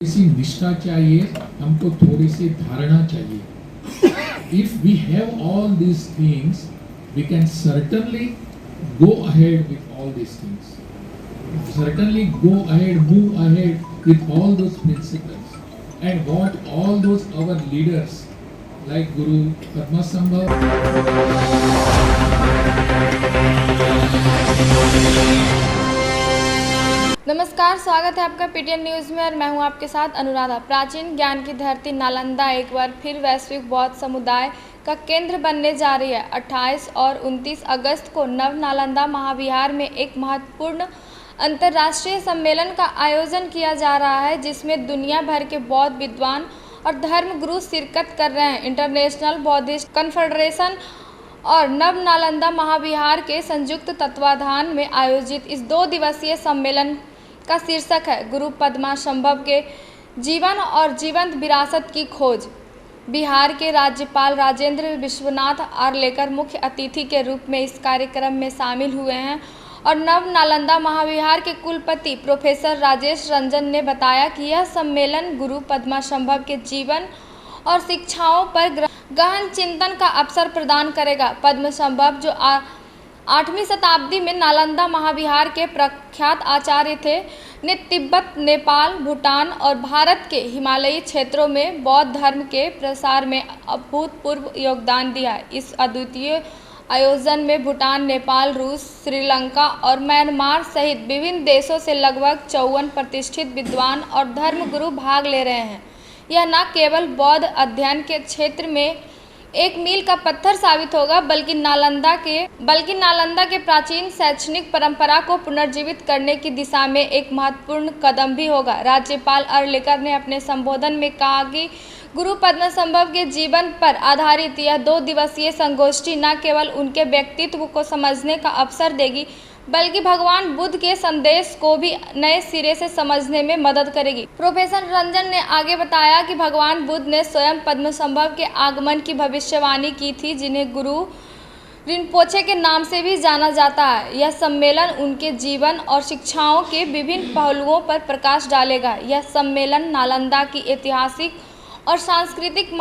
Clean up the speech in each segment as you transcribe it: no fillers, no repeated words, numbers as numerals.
सी निष्ठा चाहिए, हमको थोड़ी सी धारणा चाहिए. If we have all these things, we can certainly go ahead with all these things. Certainly go ahead, move ahead with all those principles. And what all those our leaders like Guru Padmasambhav. नमस्कार, स्वागत है आपका PTN news में और मैं हूं आपके साथ अनुराधा। प्राचीन ज्ञान की धरती नालंदा एक बार फिर वैश्विक बौद्ध समुदाय का केंद्र बनने जा रही है। 28 और 29 अगस्त को नव नालंदा महाविहार में एक महत्वपूर्ण अंतर्राष्ट्रीय सम्मेलन का आयोजन किया जा रहा है, जिसमें दुनिया भर के बौद्ध विद्वान और धर्म गुरु शिरकत कर रहे हैं। इंटरनेशनल बौद्धिस्ट कन्फेडरेशन और नव नालंदा महाविहार के संयुक्त तत्वाधान में आयोजित इस 2 दिवसीय सम्मेलन का शीर्षक है गुरु पद्मासंभव के जीवन और जीवंत विरासत की खोज। बिहार के राज्यपाल राजेंद्र विश्वनाथ आर्लेकर मुख्य अतिथि के रूप में इस कार्यक्रम में शामिल हुए हैं और नव नालंदा महाविहार के कुलपति प्रोफेसर राजेश रंजन ने बताया कि यह सम्मेलन गुरु पद्मासंभव के जीवन और शिक्षाओं पर गहन चिंतन का अवसर प्रदान करेगा। पद्मासंभव जो 8वीं शताब्दी में नालंदा महाविहार के प्रख्यात आचार्य थे, ने तिब्बत, नेपाल, भूटान और भारत के हिमालयी क्षेत्रों में बौद्ध धर्म के प्रसार में अभूतपूर्व योगदान दिया है। इस अद्वितीय आयोजन में भूटान, नेपाल, रूस, श्रीलंका और म्यांमार सहित विभिन्न देशों से लगभग 54 प्रतिष्ठित विद्वान और धर्मगुरु भाग ले रहे हैं। यह न केवल बौद्ध अध्ययन के क्षेत्र में एक मील का पत्थर साबित होगा, बल्कि नालंदा के प्राचीन शैक्षणिक परंपरा को पुनर्जीवित करने की दिशा में एक महत्वपूर्ण कदम भी होगा। राज्यपाल आर्लेकर ने अपने संबोधन में कहा कि गुरु पद्मासंभव के जीवन पर आधारित यह 2 दिवसीय संगोष्ठी न केवल उनके व्यक्तित्व को समझने का अवसर देगी, बल्कि भगवान बुद्ध के संदेश को भी नए सिरे से समझने में मदद करेगी। प्रोफेसर रंजन ने आगे बताया कि भगवान बुद्ध ने स्वयं पद्मासंभव के आगमन की भविष्यवाणी की थी, जिन्हें गुरु रिनपोचे के नाम से भी जाना जाता है। यह सम्मेलन उनके जीवन और शिक्षाओं के विभिन्न पहलुओं पर प्रकाश डालेगा। यह सम्मेलन नालंदा की ऐतिहासिक और सांस्कृतिक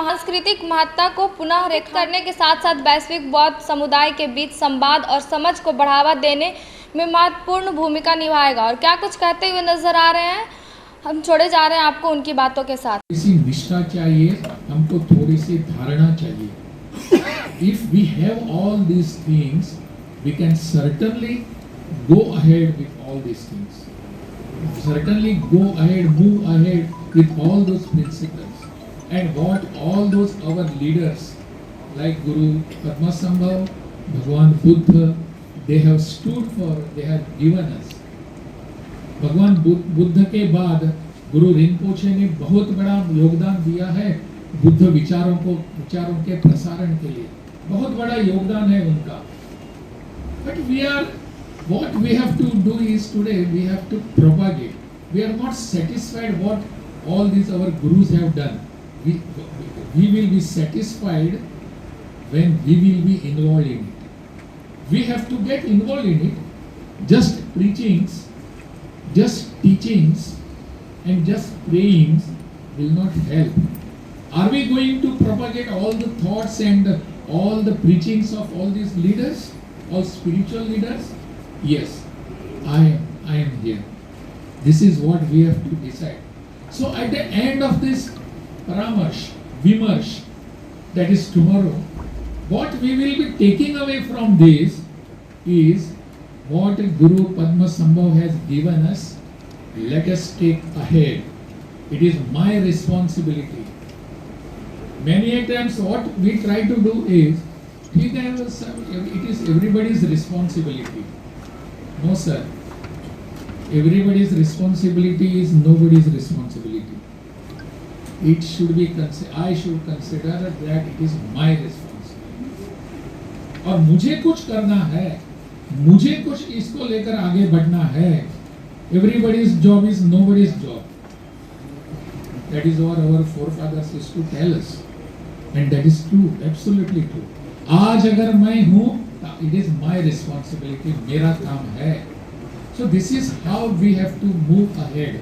महत्ता को पुनः रेखांकित करने के साथ साथ वैश्विक बौद्ध समुदाय के बीच संवाद और समझ को बढ़ावा देने में महत्वपूर्ण भूमिका निभाएगा। और क्या कुछ कहते हुए नजर आ रहे हैं, हम छोड़े जा रहे हैं आपको उनकी बातों के साथ। इसी निष्ठा चाहिए, हमको थोड़ी सी धारणा चाहिए. If we have all these things, we can certainly go ahead with all these things. Certainly go ahead, move ahead with all those principles. And what all those our leaders like Guru Padmasambhav, Bhagwan Buddha, they have stood for, they have given us. भगवान बुद्ध के बाद गुरु रिनपोचे ने बहुत बड़ा योगदान दिया है बुद्ध विचारों के प्रसारण के लिए. बहुत बड़ा योगदान है उनका. But what we have to do is today we have to propagate. We are not satisfied what all these our gurus have done. We will be satisfied when we will be involved in it. We have to get involved in it. Just preachings, just teachings and just prayings will not help. Are we going to propagate all the thoughts and all the preachings of all these leaders, all spiritual leaders? Yes, I am here. This is what we have to decide. So at the end of this Vimarsh, that is tomorrow, what we will be taking away from this is what Guru Padmasambhav has given us. Let us take ahead. It is my responsibility. Many a times what we try to do is, it is everybody's responsibility. No sir, everybody's responsibility is nobody's responsibility. It should be I should consider that it is my responsibility. और मुझे कुछ करना है, मुझे कुछ इसको लेकर आगे बढ़ना है. Everybody's job is nobody's job. That is what our forefathers used to tell us, and that is true, absolutely true. आज अगर मैं हूँ, it is my responsibility, मेरा काम है. So this is how we have to move ahead.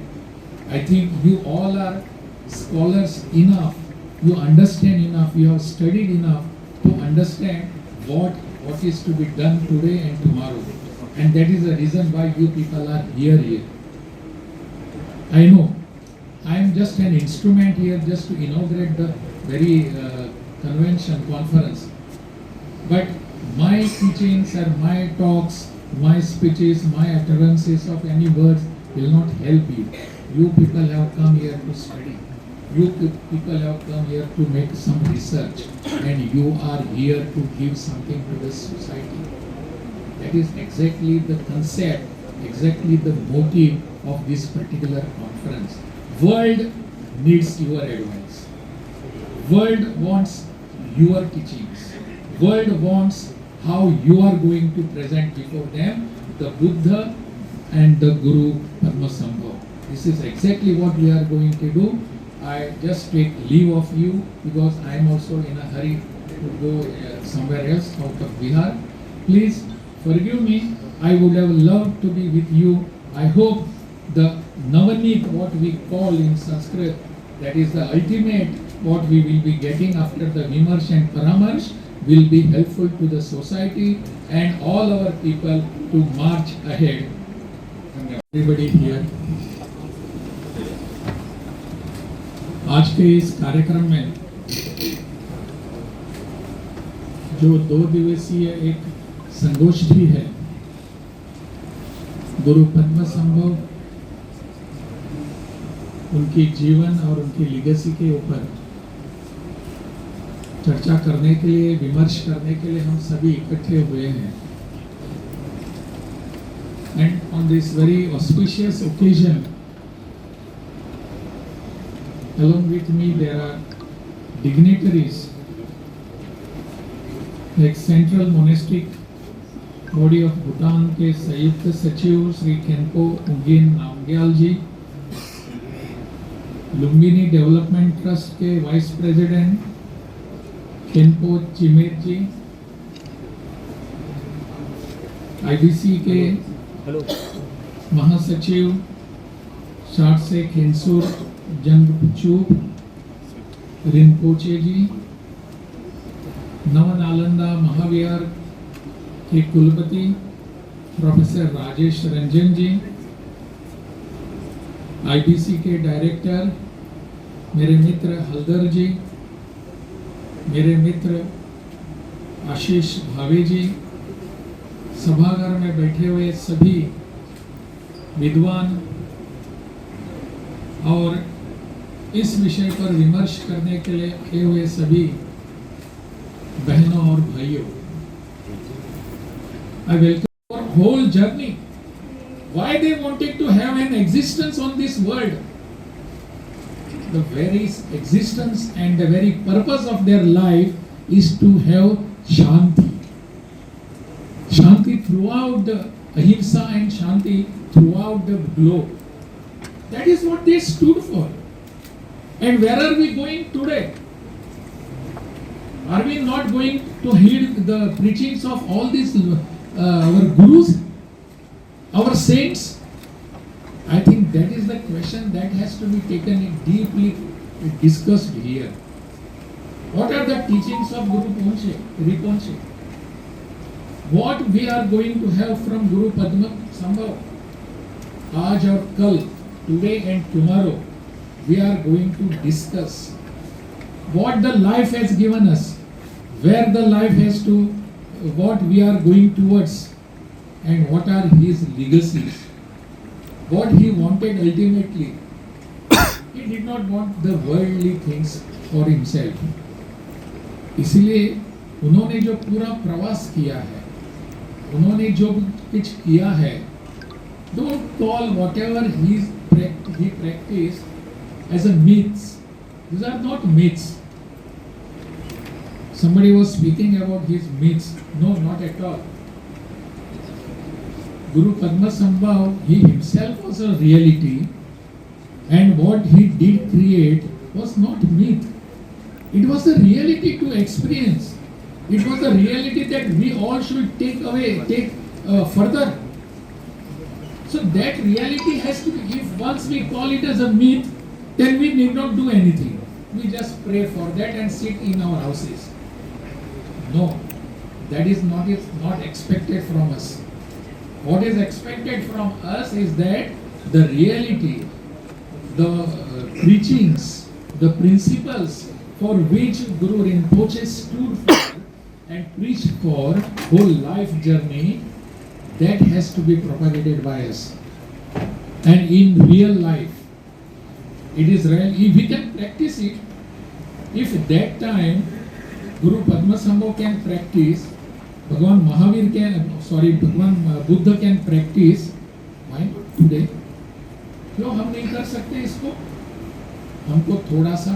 I think you all are scholars enough, you understand enough, you have studied enough to understand what is to be done today and tomorrow. And that is the reason why you people are here. I know I am just an instrument here just to inaugurate the very conference. But my teachings or my talks, my speeches, my utterances of any words will not help you. You people have come here to study. You people have come here to make some research, and you are here to give something to the society. That is exactly the concept, exactly the motive of this particular conference. World needs your advice. World wants your teachings. World wants how you are going to present before them the Buddha and the Guru Padmasambhava. This is exactly what we are going to do. I just take leave of you because I am also in a hurry to go somewhere else out of Bihar. Please forgive me. I would have loved to be with you. I hope the Navaneet, what we call in Sanskrit, that is the ultimate what we will be getting after the Vimarsh and Paramarsh, will be helpful to the society and all our people to march ahead. Everybody here. आज के इस कार्यक्रम में जो 2 दिवसीय एक संगोष्ठी है गुरु पद्मसंभव उनकी जीवन और उनकी लीगेसी के ऊपर चर्चा करने के लिए, विमर्श करने के लिए हम सभी इकट्ठे हुए हैं. And on this very auspicious occasion, along with me there are dignitaries like Central Monastic Body of Bhutan के संयुक्त सचिव श्री केम्पो उगेन नामग्याल जी, लुम्बिनी डेवलपमेंट ट्रस्ट के वाइस प्रेसिडेंट केम्पो चिमेट जी, आईबीसी के महासचिव शार्से खेंसुर जंगचूप रिनपोचे जी, नवनालंदा महाविहार के कुलपति प्रोफेसर राजेश रंजन जी, आईबीसी के डायरेक्टर मेरे मित्र हल्दर जी, मेरे मित्र आशीष भावे जी, सभागार में बैठे हुए सभी विद्वान और इस विषय पर विमर्श करने के लिए आए हुए सभी बहनों और भाइयों, I welcome our whole journey. Why they wanted to have an existence on this world? The very existence and the very purpose of their life is to have Shanti. Shanti throughout the Ahimsa and Shanti throughout the globe. That is what they stood for. And where are we going today? Are we not going to heed the preachings of all these our gurus, our saints? I think that is the question that has to be taken and deeply discussed here. What are the teachings of Guru Rinpoche? What we are going to have from Guru Padmasambhava? Aaj aur kal, today and tomorrow, we are going to discuss what the life has given us, where the life has to, what we are going towards, and what are his legacies. What he wanted ultimately, he did not want the worldly things for himself. इसलिए उन्होंने जो पूरा प्रवास किया है, उन्होंने जो कुछ किया है, don't call whatever he practiced as a myths. These are not myths. Somebody was speaking about his myths. No, not at all. Guru Padmasambhava, he himself was a reality, and what he did create was not myth. It was a reality to experience. It was a reality that we all should take further. So that reality has to be, if once we call it as a myth, then we need not do anything. We just pray for that and sit in our houses. No, that is not expected from us. What is expected from us is that the reality, the preachings, the principles for which Guru Rinpoche stood for and preached for whole life journey, that has to be propagated by us. And in real life, it is real. If we can practice it, if that time Guru Padmasambhava can practice, Bhagwan Mahavir can, Bhagwan Buddha can practice, why not today? क्यों हम नहीं कर सकते इसको? हमको थोड़ा सा